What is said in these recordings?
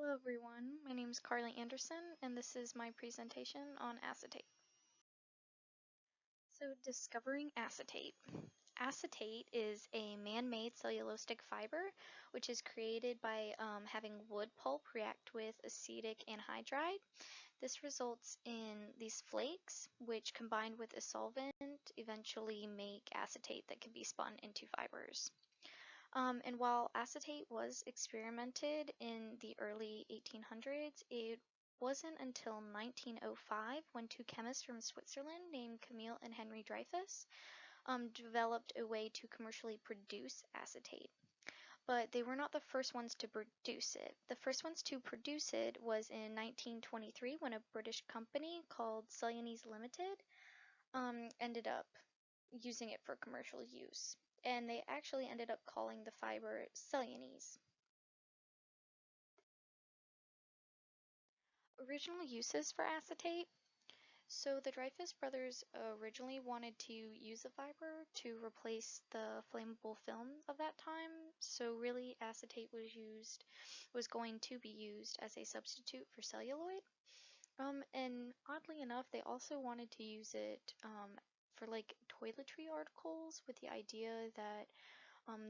Hello everyone, my name is Carly Anderson and this is my presentation on acetate. So discovering acetate. Acetate is a man-made cellulosic fiber which is created by having wood pulp react with acetic anhydride. This results in these flakes which combined with a solvent eventually make acetate that can be spun into fibers. And while acetate was experimented in the early 1800s, it wasn't until 1905 when two chemists from Switzerland named Camille and Henry Dreyfus developed a way to commercially produce acetate. But they were not the first ones to produce it. The first ones to produce it was in 1923 when a British company called Celanese Limited ended up using it for commercial use. And they actually ended up calling the fiber Celanese. Original uses for acetate. So the Dreyfus brothers originally wanted to use the fiber to replace the flammable film of that time. So really acetate was going to be used as a substitute for celluloid. And oddly enough, they also wanted to use it for like toiletry articles with the idea that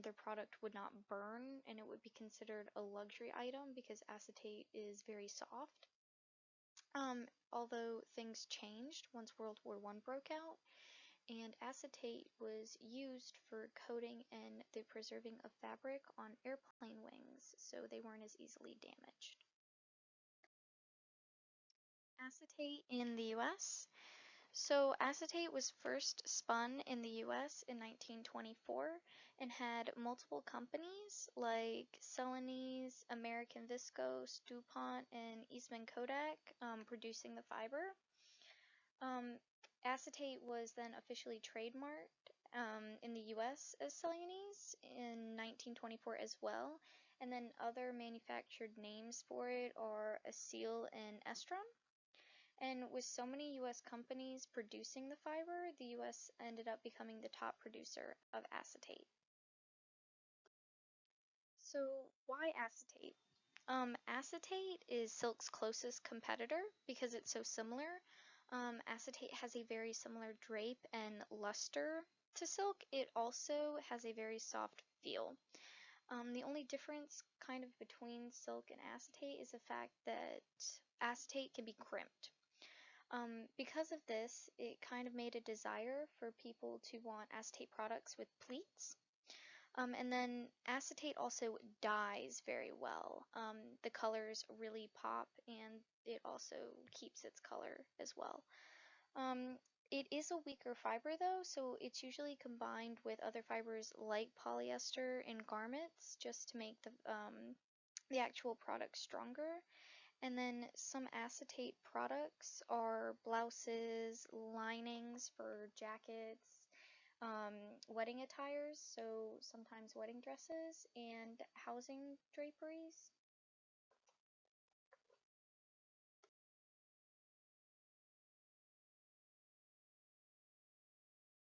their product would not burn and it would be considered a luxury item because acetate is very soft. Although things changed once World War I broke out, and acetate was used for coating and the preserving of fabric on airplane wings so they weren't as easily damaged. Acetate in the US. So acetate was first spun in the US in 1924 and had multiple companies like Celanese, American Viscose, DuPont, and Eastman Kodak producing the fiber. Acetate was then officially trademarked in the US as Celanese in 1924 as well, and then other manufactured names for it are Aceal and Estron. And with so many US companies producing the fiber, the US ended up becoming the top producer of acetate. So why acetate? Acetate is silk's closest competitor because it's so similar. Acetate has a very similar drape and luster to silk. It also has a very soft feel. The only difference kind of between silk and acetate is the fact that acetate can be crimped. Because of this, it kind of made a desire for people to want acetate products with pleats. And then acetate also dyes very well. The colors really pop and it also keeps its color as well. It is a weaker fiber though, so it's usually combined with other fibers like polyester in garments just to make the actual product stronger. And then some acetate products are blouses, linings for jackets, wedding attires, so sometimes wedding dresses, and housing draperies.